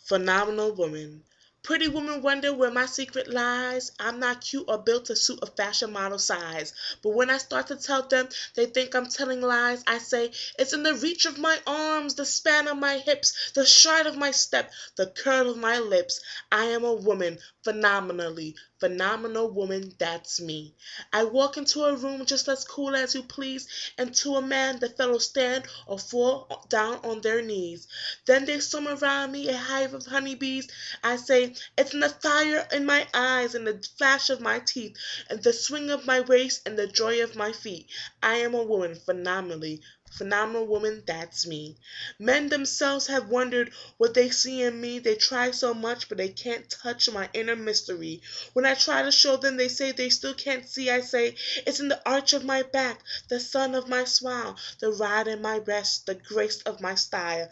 Phenomenal woman. Pretty women wonder where my secret lies. I'm not cute or built to suit a fashion model size. But when I start to tell them, they think I'm telling lies. I say, it's in the reach of my arms, the span of my hips, the stride of my step, the curl of my lips. I am a woman, phenomenally. Phenomenal woman, that's me. I walk into a room just as cool as you please, and to a man the fellows stand or fall down on their knees. Then they swim around me, a hive of honeybees. I say, it's in the fire in my eyes, and the flash of my teeth, and the swing of my waist, and the joy of my feet. I am a woman, phenomenally. Phenomenal woman, that's me. Men themselves have wondered what they see in me. They try so much, but they can't touch my inner mystery. When I try to show them, they say they still can't see. I say, it's in the arch of my back, the sun of my smile, the ride in my breast, the grace of my style.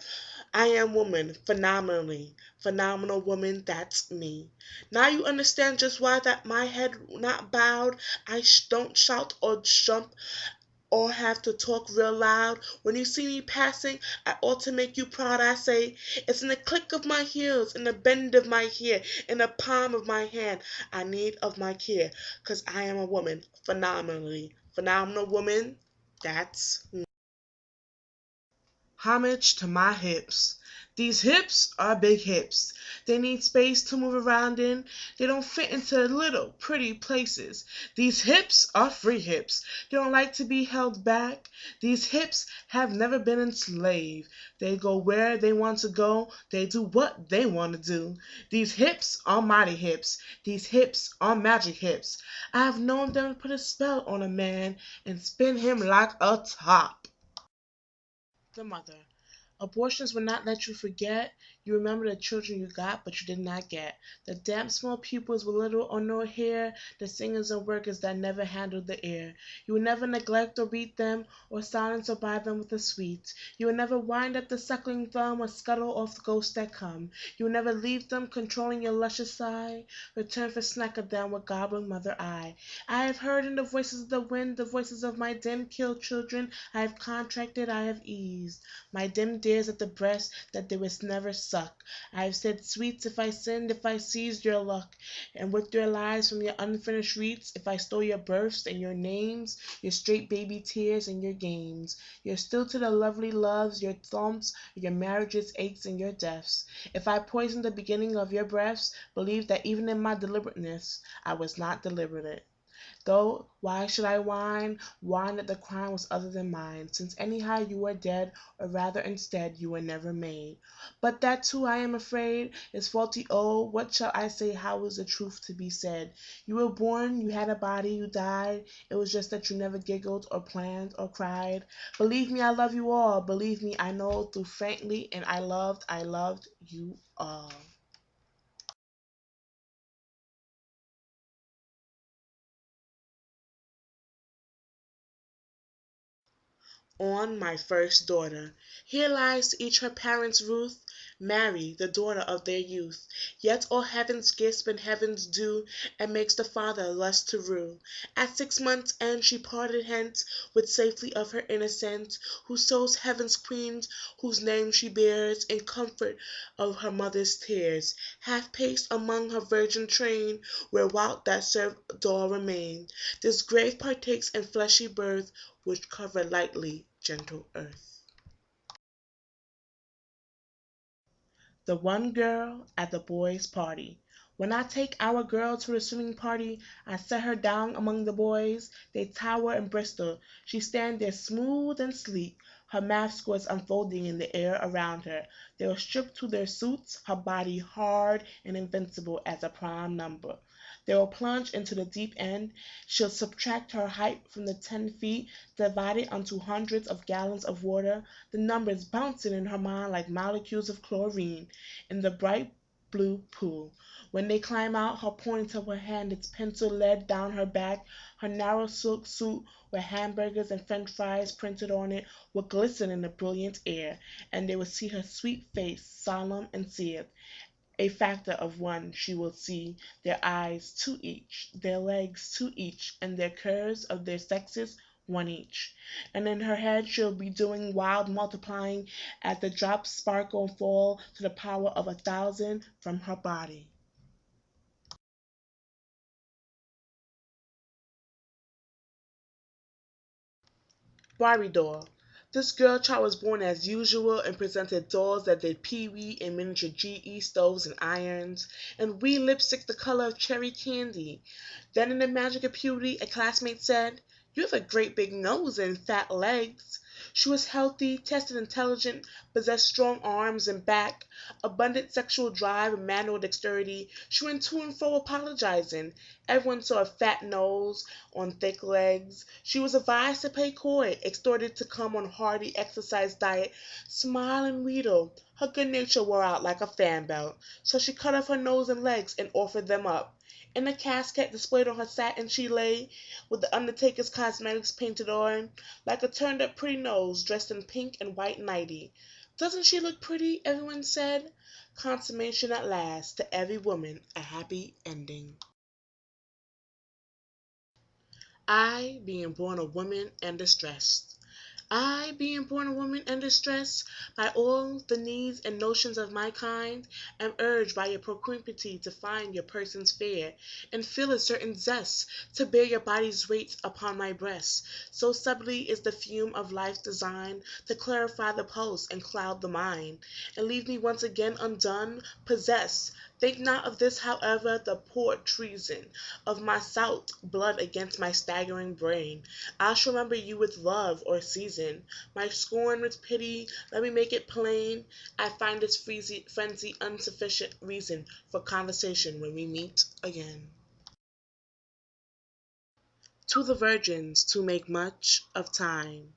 I am woman, phenomenally. Phenomenal woman, that's me. Now you understand just why that my head not bowed. Don't shout or jump or have to talk real loud. When you see me passing, I ought to make you proud. I say, it's in the click of my heels, in the bend of my hair, in the palm of my hand. I need of my care, 'cause I am a woman, phenomenally. Phenomenal woman, that's me. Homage to my hips. These hips are big hips. They need space to move around in. They don't fit into little, pretty places. These hips are free hips. They don't like to be held back. These hips have never been enslaved. They go where they want to go. They do what they want to do. These hips are mighty hips. These hips are magic hips. I have known them put a spell on a man and spin him like a top. The mother. Abortions will not let you forget. You remember the children you got, but you did not get. The damp small pupils with little or no hair, the singers and workers that never handled the air. You will never neglect or beat them, or silence or buy them with the sweet. You will never wind up the suckling thumb, or scuttle off the ghosts that come. You will never leave them controlling your luscious sigh. Return for snack of them with goblin mother eye. I have heard in the voices of the wind, the voices of my dim killed children. I have contracted, I have eased my dim dares at the breast that they was never suck. I have said sweets if I sinned, if I seized your luck, and with your lies from your unfinished reeds, if I stole your births and your names, your straight baby tears and your games, your still to the lovely loves, your thumps, your marriages, aches, and your deaths. If I poisoned the beginning of your breaths, believe that even in my deliberateness, I was not deliberate. Though why should I whine? Whine that the crime was other than mine, since anyhow you were dead, or rather instead you were never made. But that too I am afraid is faulty. Oh, what shall I say? How is the truth to be said? You were born, you had a body, you died. It was just that you never giggled or planned or cried. Believe me, I love you all. Believe me, I know through frankly, and I loved you all. On my first daughter. Here lies to each her parents' ruth, Mary, the daughter of their youth. Yet all heaven's gifts been heaven's due, and makes the father less to rue. At 6 months' end she parted hence, with safety of her innocence, who sows heaven's queens, whose name she bears, in comfort of her mother's tears. Half paced among her virgin train, where while that served doll remained. This grave partakes in fleshy birth, which cover lightly gentle earth. The one girl at the boys' party. When I take our girl to the swimming party, I set her down among the boys. They tower and bristle. She stands there smooth and sleek, her math scores unfolding in the air around her. They will strip to their suits, her body hard and invincible as a prime number. They will plunge into the deep end. She'll subtract her height from the 10 feet, divide it unto hundreds of gallons of water, the numbers bouncing in her mind like molecules of chlorine in the bright blue pool. When they climb out, her pointing to her hand, its pencil lead down her back, her narrow silk suit with hamburgers and french fries printed on it will glisten in the brilliant air, and they will see her sweet face, solemn and serious. A factor of one she will see, their eyes to each, their legs to each, and their curves of their sexes one each. And in her head she'll be doing wild multiplying as the drops sparkle and fall to the power of 1,000 from her body. Barbie doll. This girl child was born as usual and presented dolls that did pee-wee and miniature GE stoves and irons, and wee lipstick the color of cherry candy. Then in the magic of puberty, a classmate said, "You have a great big nose and fat legs." She was healthy, tested intelligent, possessed strong arms and back, abundant sexual drive and manual dexterity. She went to and fro apologizing. Everyone saw a fat nose on thick legs. She was advised to play coy, exhorted to come on hearty exercise diet, smile and wheedle. Her good nature wore out like a fan belt, so she cut off her nose and legs and offered them up. In a casket displayed on her satin she lay, with the undertaker's cosmetics painted on, like a turned-up pretty nose, dressed in pink and white nighty. "Doesn't she look pretty?" everyone said. Consummation at last, to every woman a happy ending. I, being born a woman and distressed. I, being born a woman and distressed by all the needs and notions of my kind, am urged by your propinquity to find your persons fair, and feel a certain zest to bear your body's weight upon my breast. So subtly is the fume of life designed to clarify the pulse and cloud the mind, and leave me once again undone, possessed. Think not of this, however, the poor treason of my salt blood against my staggering brain. I shall remember you with love or season, my scorn with pity. Let me make it plain. I find this frenzy insufficient reason for conversation when we meet again. To the virgins, to make much of time.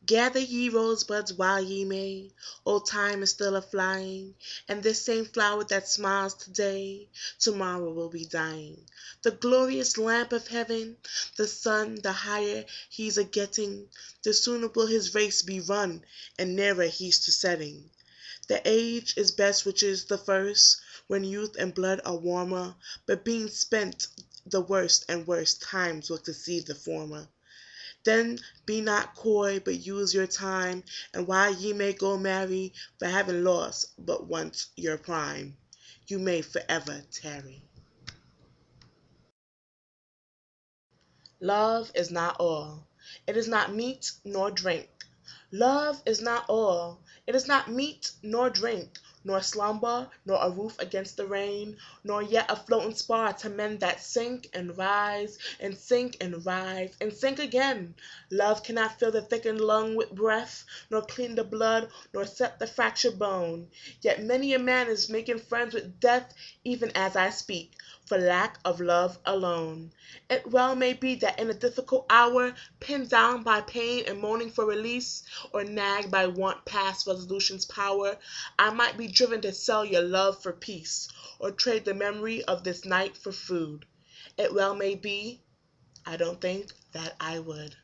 Gather ye rosebuds while ye may, old time is still a-flying, and this same flower that smiles today, tomorrow will be dying. The glorious lamp of heaven, the sun, the higher he's a-getting, the sooner will his race be run, and nearer he's to setting. The age is best which is the first, when youth and blood are warmer, but being spent the worst and worst times will deceive the former. Then be not coy, but use your time, and while ye may go marry, for having lost but once your prime, you may forever tarry. Love is not all. It is not meat nor drink. Love is not all. It is not meat nor drink, nor slumber, nor a roof against the rain, nor yet a floating spar to men that sink and rise, and sink and rise, and sink again. Love cannot fill the thickened lung with breath, nor clean the blood, nor set the fractured bone. Yet many a man is making friends with death even as I speak, for lack of love alone. It well may be that in a difficult hour, pinned down by pain and moaning for release, or nagged by want past resolution's power, I might be driven to sell your love for peace, or trade the memory of this night for food. It well may be, I don't think that I would.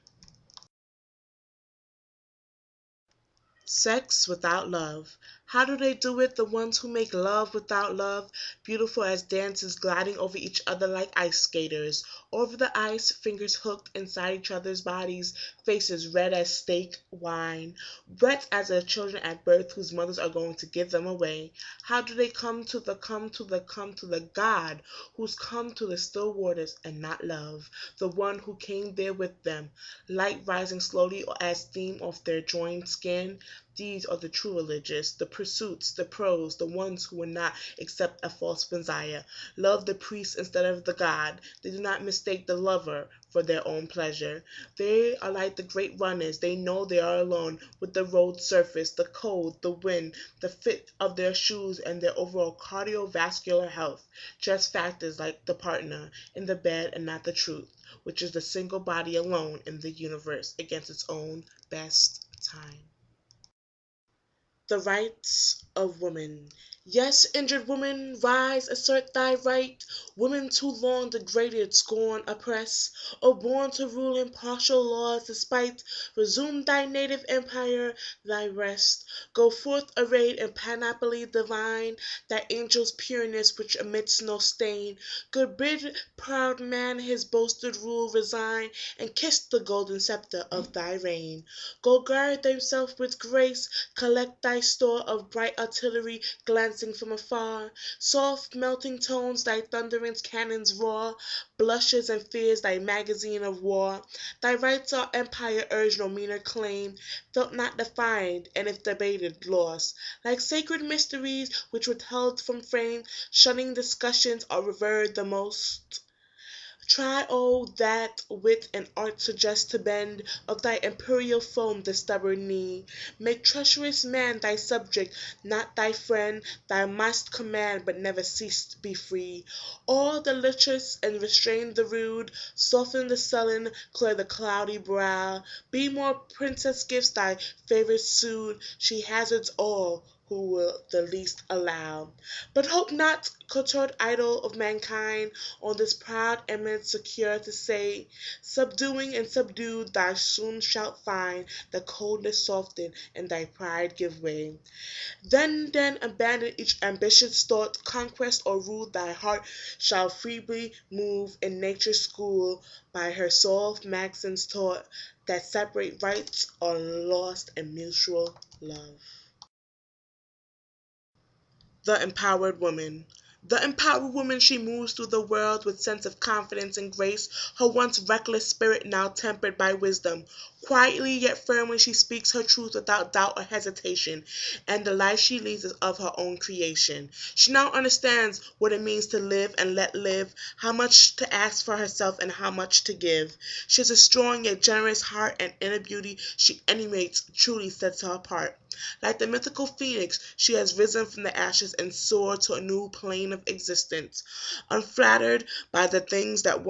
Sex without love. How do they do it, the ones who make love without love, beautiful as dancers gliding over each other like ice skaters, over the ice, fingers hooked inside each other's bodies, faces red as steak wine, wet as their children at birth whose mothers are going to give them away. How do they come to the God who's come to the still waters and not love, the one who came there with them, light rising slowly as steam off their joined skin? These are the true religious, the pursuits, the pros, the ones who will not accept a false messiah, love the priest instead of the God. They do not mistake the lover for their own pleasure. They are like the great runners. They know they are alone with the road surface, the cold, the wind, the fit of their shoes, and their overall cardiovascular health. Just factors like the partner in the bed and not the truth, which is the single body alone in the universe against its own best time. The rights of women. Yes, injured woman, rise, assert thy right. Women too long degraded, scorn, oppress, or born to rule impartial laws despite. Resume thy native empire, thy rest. Go forth arrayed in panoply divine, thy angel's pureness which emits no stain. Good bid proud man his boasted rule resign, and kiss the golden sceptre of thy reign. Go gird thyself with grace, collect thy store of bright artillery glancing from afar. Soft melting tones thy thunderant cannons roar, blushes and fears thy magazine of war. Thy rights our empire urge no meaner claim, felt not defined, and if debated, lost. Like sacred mysteries which withheld from frame, shunning discussions are revered the most. Try, oh, that wit and art suggest to bend of thy imperial foam the stubborn knee. Make treacherous man thy subject, not thy friend. Thou must command, but never cease to be free. Awe the licious and restrain the rude. Soften the sullen, clear the cloudy brow. Be more princess gifts thy favourite sued. She hazards all who will the least allow. But hope not, courtier idol of mankind, on this proud eminence secure to say, subduing and subdued thou soon shalt find the coldness soften and thy pride give way. Then abandon each ambitious thought, conquest or rule thy heart shall freely move in nature's school, by her soft maxims taught, that separate rights are lost in mutual love. The empowered woman. The empowered woman, she moves through the world with sense of confidence and grace, her once reckless spirit now tempered by wisdom. Quietly yet firmly she speaks her truth without doubt or hesitation, and the life she leads is of her own creation. She now understands what it means to live and let live, how much to ask for herself and how much to give. She has a strong yet generous heart, and inner beauty she emanates truly sets her apart. Like the mythical phoenix, she has risen from the ashes and soared to a new plane of existence, unflattered by the things that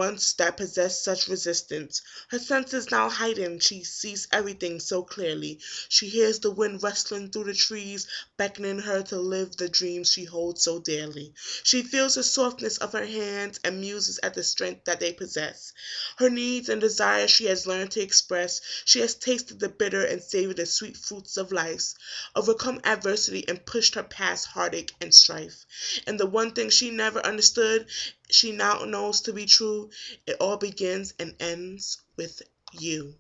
possessed such resistance. Her senses now heightened, she sees everything so clearly. She hears the wind rustling through the trees, beckoning her to live the dreams she holds so dearly. She feels the softness of her hands and muses at the strength that they possess. Her needs and desires she has learned to express. She has tasted the bitter and savored the sweet fruits of life, overcome adversity, and pushed her past heartache and strife. And the one thing she never understood, she now knows to be true: it all begins and ends with you.